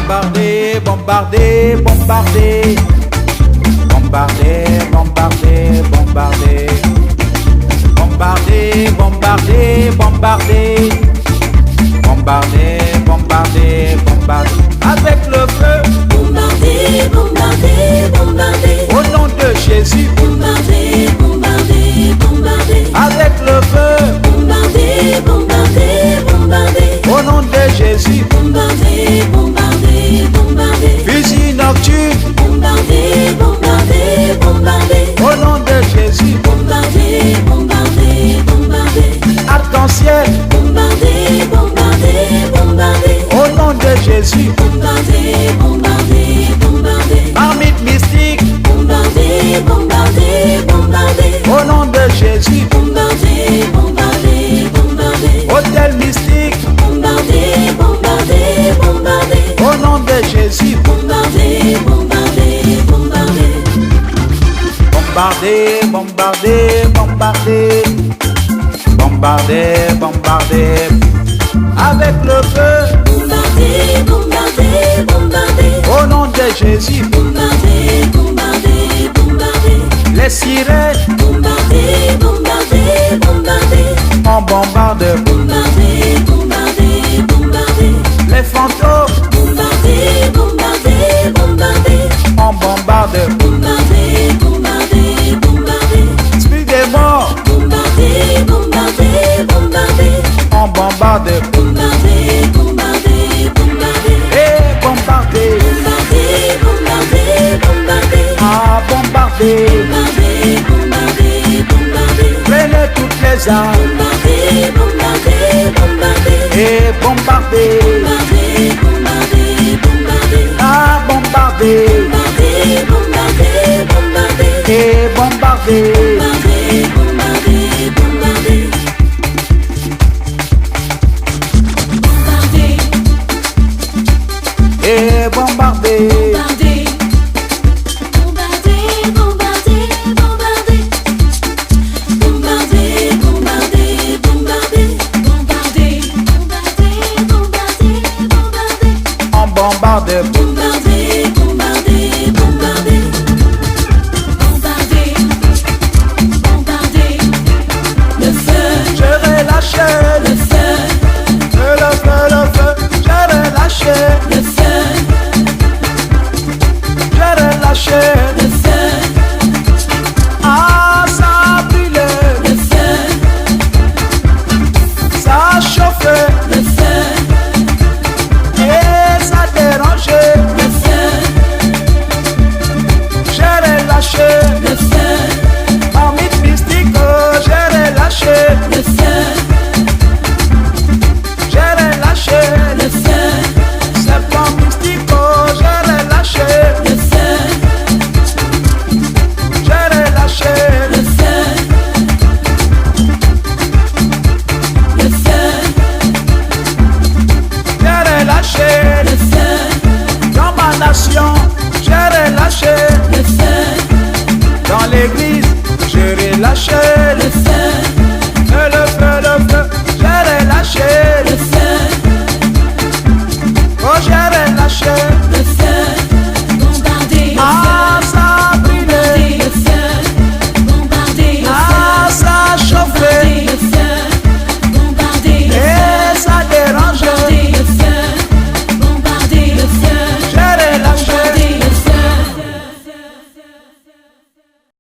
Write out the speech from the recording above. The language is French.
bombardé, bombardé, bombardé. Bombardé, bombardé, bombardé. Bombardé, bombardé, bombardé. Bombardé, bombardé, bombardé. Avec le feu. Bombardé, bombardé, bombardé. Au nom de Jésus. Bombardé, bombardé, bombardé. Avec le feu. Bombardé, bombardé, bombardé. Au nom de Jésus. Bombardé, bombardé, bombardé. Fusil nocturne. Bombardé, bombardé, bombardé. Au nom de Jésus. Bombardé, bombardé, bombardé. Arc-en-ciel. Bombardé, bombardé, bombardé. Au nom de Jésus. Bombardé, bombardé, bombardé. Marmite mystique. Bombardé, bombardé, bombardé. Au nom de Jésus. Bombardé, bombardé, bombardé. Hôtel mystique. Bombardé, bombardé, bombardé. Au nom de Jésus. Bombardé, bombardé, bombardé. Bombardé, bombardé, bombardé. Bombardé, bombardé. Avec le feu. Bombardé, bombardé, bombardé. Au nom de Jésus. Bombardé, bombardé, bombardé. Les sirènes. Bombardé, bombardé, bombardé. On bombarde. Bombardé, bombardé, bombardé. Les fantômes. Bombardé, bombardé, bombardé. On bombarde. Bombardé, bombardé, bombardé. Spirit des morts. Bombardé, bombardé, bombardé. On bombarde. Bombardé, bombardé, bombardé. Et bombardé. Bombardé, bombardé, bombardé. Ah, bombardé. Bombardé, bombardé, bombardé. Prenez toutes les armes. Bombardé, bombardé, bombardé. Et bombardé. Bombardé, bombardé, bombardé. Ah, bombardé. Bombardé, bombardé, bombardé. Et bombardé. Bombardé, bombardé, bombardé. Bombardé, Et bombardé. bombardé. Bombardé, bombardé, bombardé. Bombardé, bombardé, bombardé. Bombardé, bombardé, bombardé, bombardé. On bombarde. Bombardé,